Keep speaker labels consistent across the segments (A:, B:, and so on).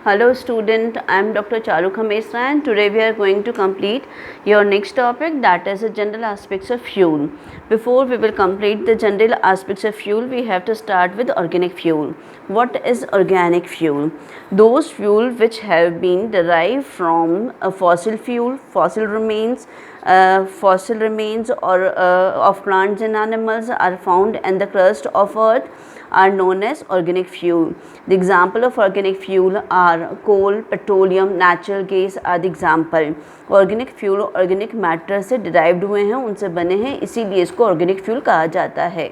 A: Hello student, I am Dr. Charu Khamesra and today we are going to complete your next topic, that is the general aspects of fuel. Before we will complete the general aspects of fuel, we have to start with organic fuel. What is organic fuel? Those fuel which have been derived from a fossil fuel, fossil remains or of plants and animals are found in the crust of earth are known as organic fuel. The example of organic fuel are coal, petroleum, natural gas are the example. Organic fuel organic matter से derived हुए हैं, उनसे बने हैं, इसीलिए इसको organic fuel कहा जाता है.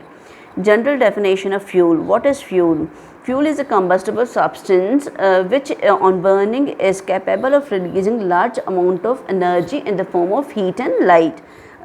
A: General definition of fuel. What is fuel? Fuel is a combustible substance which on burning is capable of releasing large amount of energy in the form of heat and light.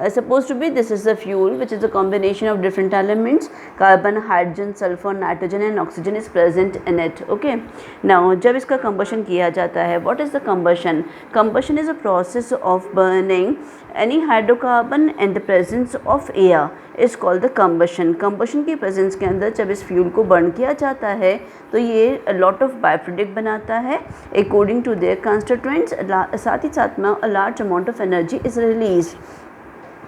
A: Supposed to be this is the fuel which is a combination of different elements, carbon, hydrogen, sulfur, nitrogen and oxygen is present in it. Okay. Now जब इसका combustion किया जाता है, what is the combustion? Combustion is a process of burning any hydrocarbon in the presence of air is called the combustion. Combustion की presence के अंदर जब इस fuel को burn किया जाता है तो ये a lot of byproduct बनाता है according to their constituents. साथ ही साथ में a large amount of energy is released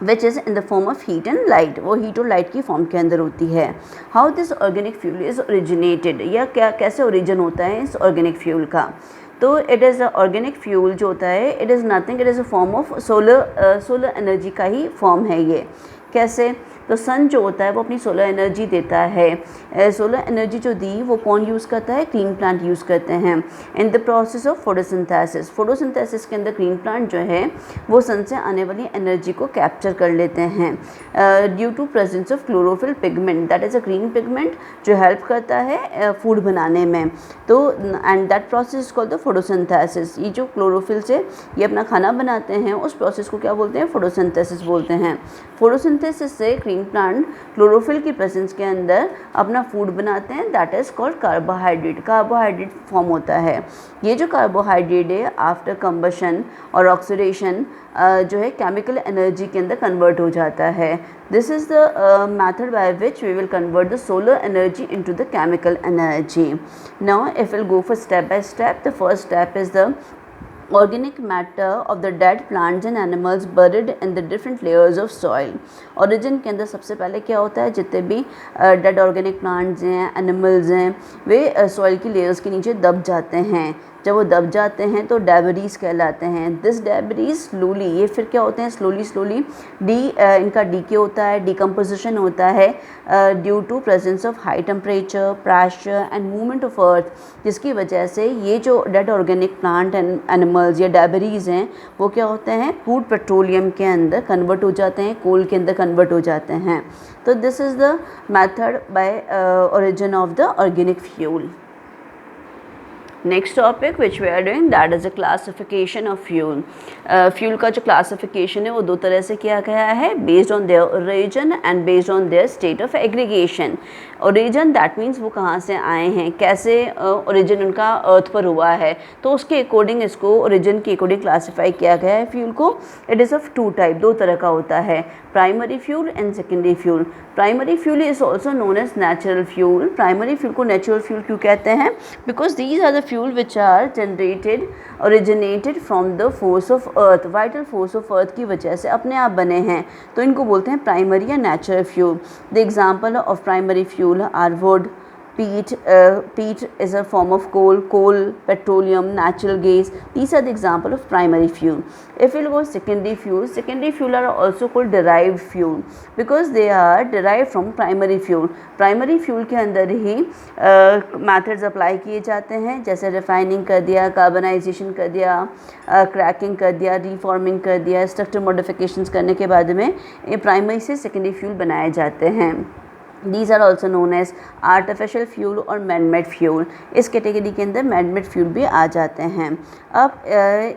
A: which is in the form of heat and light. वो heat और light की form के अंदर होती है. How this organic fuel is originated, या क्या कैसे origin होता है इस organic fuel का? तो it is a organic fuel जो होता है, it is nothing, it is a form of solar energy का ही form है ये. कैसे? तो सन जो होता है वो अपनी सोलर एनर्जी देता है. सोलर एनर्जी जो दी वो कौन यूज़ करता है? ग्रीन प्लांट यूज़ करते हैं in the process of photosynthesis. Photosynthesis के अंदर ग्रीन प्लांट जो है वो सन से आने वाली एनर्जी को कैप्चर कर लेते हैं due to presence of chlorophyll pigment, that is a green pigment जो हेल्प करता है फूड बनाने में. तो and that process called the photosynthesis. ये जो क्लोरोफिल से ये अपना खाना बनाते हैं उस प्रोसेस को क्या बोलते हैं? फोटोसिंथेसिस बोलते हैं. फोटोसिंथेसिस से ग्रीन प्लांट क्लोरोफिल की प्रेजेंस के अंदर अपना फूड बनाते हैं, that is called carbohydrate. Carbohydrate form होता है. ये जो कार्बोहाइड्रेट है आफ्टर कंबशन और ऑक्सीडेशन जो है केमिकल एनर्जी के अंदर कन्वर्ट हो जाता है. This is the method by which we will convert the solar energy into the chemical energy. Now if will go for step by step. The first step is the organic matter of the dead plants and animals buried in the different layers of soil. origin के अंदर सबसे पहले क्या होता है? जितने भी dead organic plants हैं, animals हैं, वे soil की layers के नीचे दब जाते हैं. जब वो दब जाते हैं तो डेबरीज कहलाते हैं. दिस डेबरीज स्लोली, ये फिर क्या होते हैं? स्लोली इनका डीके होता है, डिकम्पोजिशन होता है due to presence of high temperature, pressure and movement of earth, जिसकी वजह से ये जो dead organic plant and animals या डेबरीज हैं वो क्या होते हैं? क्रूड पेट्रोलियम के अंदर कन्वर्ट हो जाते हैं, कोल के अंदर कन्वर्ट हो जाते हैं. तो this is the method by origin of the organic fuel. Next topic which we are doing, that is a classification of fuel. Fuel का जो क्लासिफिकेशन है वो दो तरह से किया गया है, based on their origin and based on their state of aggregation. Origin that means वो कहाँ से आए हैं, कैसे ओरिजिन उनका अर्थ पर हुआ है, तो उसके अकॉर्डिंग इसको ओरिजिन के अकॉर्डिंग क्लासीफाई किया गया है फ्यूल को. It is of two type, दो तरह का होता है, primary fuel and secondary fuel. Primary fuel is also known as natural fuel. Primary fuel को नेचुरल फ्यूल क्यों कहते हैं? Because these are the fuel which are generated originated from the force of earth. Vital force of earth की वजह से अपने आप बने हैं, तो इनको बोलते हैं प्राइमरी या natural fuel. The example of primary fuel are wood, peat is a form of coal, petroleum, natural gas. These are the example of primary fuel. If we'll go secondary fuel are also called derived fuel because they are derived from primary fuel. Primary fuel के अंदर ही methods apply किए जाते हैं, जैसे refining कर दिया, carbonization कर दिया, cracking कर दिया, reforming कर दिया, structure modifications करने के बाद में primary से secondary fuel बनाए जाते हैं. These are also known as artificial fuel और man-made fuel. इस कैटेगरी के अंदर man-made fuel भी आ जाते हैं. अब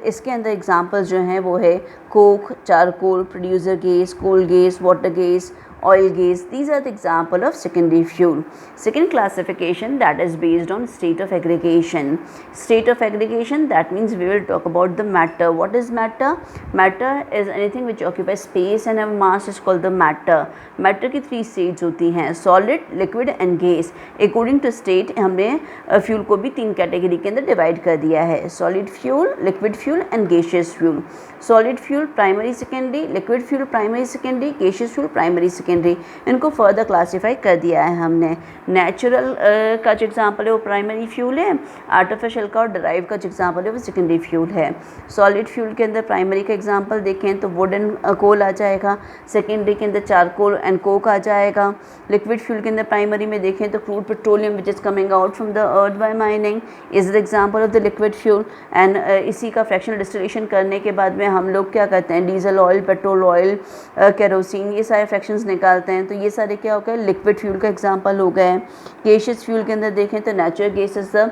A: इसके अंदर एग्जांपल्स जो हैं वो है coke, charcoal, producer gas, coal gas, water gas oil gas. These are the example of secondary fuel. Second classification, that is based on state of aggregation. State of aggregation, that means we will talk about the matter. What is matter? Matter is anything which occupies space and have mass is called the matter. Matter की 3 states होती हैं, solid, liquid and gas. According to state हमने fuel को भी 3 category के अंदर divide कर दिया है, solid fuel, liquid fuel and gaseous fuel. Solid fuel primary secondary, liquid fuel primary secondary, gaseous fuel primary secondary. इनको फर्दर क्लासीफाई कर दिया है हमने. नेचुरल का जो एग्जांपल है वो प्राइमरी फ्यूल है, आर्टिफिशियल का और डराइव का जो एग्जांपल है वो सेकेंडरी फ्यूल है. सॉलिड फ्यूल के अंदर प्राइमरी का एग्जांपल देखें तो वुड एंड कोल आ जाएगा, सेकेंडरी के अंदर चारकोल एंड कोक आ जाएगा. लिक्विड फ्यूल के अंदर प्राइमरी में देखें तो crude petroleum which is coming out from the earth by mining is the example of the liquid fuel. And इसी का फ्रैक्शनल डिस्टिलेशन करने के बाद में हम लोग क्या करते हैं, diesel oil, petrol oil, kerosene, ये सारे फ्रैक्शंस निकालते हैं. तो ये सारे क्या हो गए, लिक्विड फ्यूल का एग्जांपल हो गए. गैसियस फ्यूल के अंदर देखें तो natural gas is the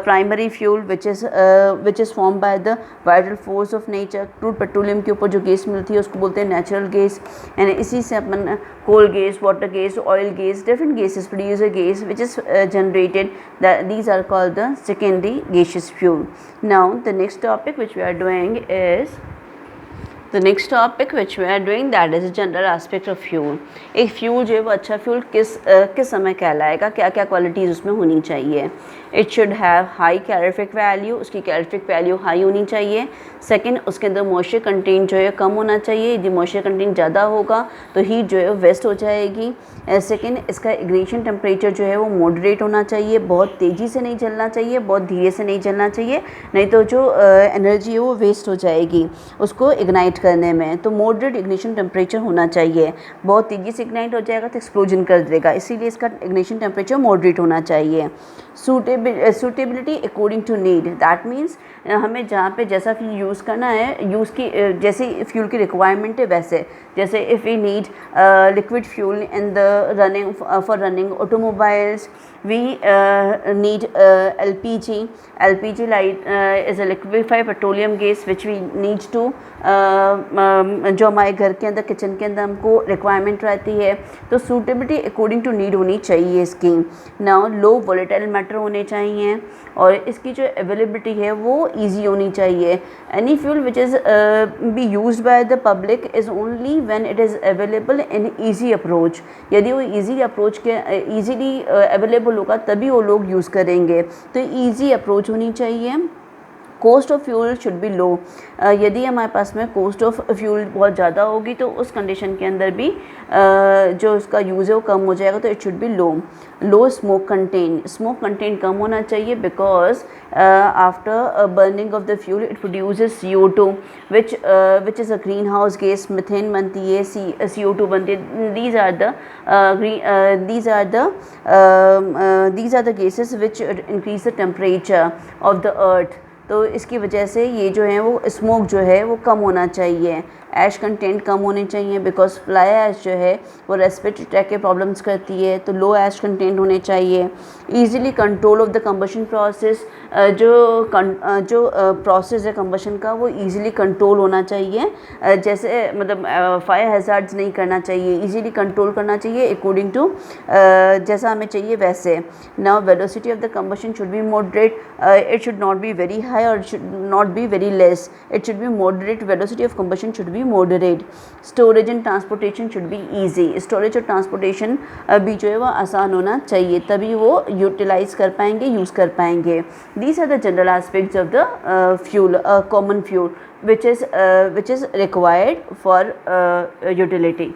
A: primary fuel which is form by the vital force of nature. Crude petroleum के ऊपर जो गैस मिलती है उसको बोलते हैं नेचुरल गैस. एंड इसी से अपन coal gas, water gas, oil gas, different gases produce a gas which is generated. These are called the secondary gaseous fuel. Now the next topic which we are doing is that is a general aspect of fuel. एक fuel जो है वो अच्छा fuel किस समय कहलाएगा, क्या क्या क्वालिटीज़ उसमें होनी चाहिए. It should have high calorific value, उसकी कैलोरीफिक वैल्यू हाई होनी चाहिए. सेकंड, उसके अंदर मॉइस्चर कंटेंट जो है कम होना चाहिए. यदि मॉइस्चर कंटेंट ज़्यादा होगा तो हीट जो है वो वेस्ट हो जाएगी. सेकंड, इसका इग्निशन टेम्परेचर जो है वो मॉडरेट होना चाहिए, बहुत तेज़ी से नहीं जलना चाहिए, बहुत धीरे से नहीं जलना चाहिए, नहीं तो जो एनर्जी है वो वेस्ट हो जाएगी उसको इग्नाइट करने में. तो मॉडरेट इग्निशन टेम्परेचर होना चाहिए. बहुत तेज़ी से इग्नाइट हो जाएगा तो एक्सप्लोजन कर देगा, इसीलिए इसका इग्निशन टेम्परेचर मॉडरेट होना चाहिए. Suitability according to need, that means हमें जहाँ पे जैसा फ्यूल यूज़ करना है, यूज़ की जैसे फ्यूल की रिक्वायरमेंट है वैसे. जैसे if we need liquid fuel in the running for running automobiles, we need LPG. LPG is a liquefied petroleum gas which we need to जो हमारे घर के अंदर, किचन के अंदर हमको रिक्वायरमेंट रहती है. तो सूटेबिलिटी अकॉर्डिंग टू नीड होनी चाहिए इसकी. नाउ लो वोलेटाइल मैटर होने चाहिए और इसकी जो अवेलेबिलिटी है वो ईजी होनी चाहिए. Any fuel which is be used by the public is only when it is available in easy approach. यदि वो ईजी अप्रोच के ईजीली अवेलेबल होगा तभी वो लोग यूज़ करेंगे. तो ईजी अप्रोच होनी चाहिए. Cost of fuel should be low. यदि हमारे पास में कॉस्ट ऑफ फ्यूल बहुत ज़्यादा होगी तो उस कंडीशन के अंदर भी जो उसका यूज़ है वो कम हो जाएगा. तो it should be low. Low smoke content कम होना चाहिए because after burning of the fuel it produces CO2 which is a green house gas. Methane बनती है, CO2 बनती है. these are the gases which increase the temperature of the earth. तो इसकी वजह से ये जो है वो स्मोक जो है वो कम होना चाहिए. ऐश कंटेंट कम होने चाहिए बिकॉज फ्लाई ऐश जो है वो रेस्पिरेटरी ट्रैक के प्रॉब्लम्स करती है. तो लो ऐश कंटेंट होने चाहिए. Easily control of the combustion process, जो प्रोसेस है कंबशन का वो ईजिली कंट्रोल होना चाहिए. जैसे मतलब फायर हैज़ार्ड्स नहीं करना चाहिए, ईजिली कंट्रोल करना चाहिए अकॉर्डिंग टू जैसा हमें चाहिए वैसे. Now velocity of the combustion should be moderate. It should not be very high or should not be very less. It should be moderate. Velocity of combustion should be moderate. Storage and transportation should be easy. Storage और transportation भी जो है वो आसान होना चाहिए, तभी वो यूटिलाइज कर पाएंगे, यूज़ कर पाएंगे. These are the general aspects of the fuel, common fuel which is required for utility.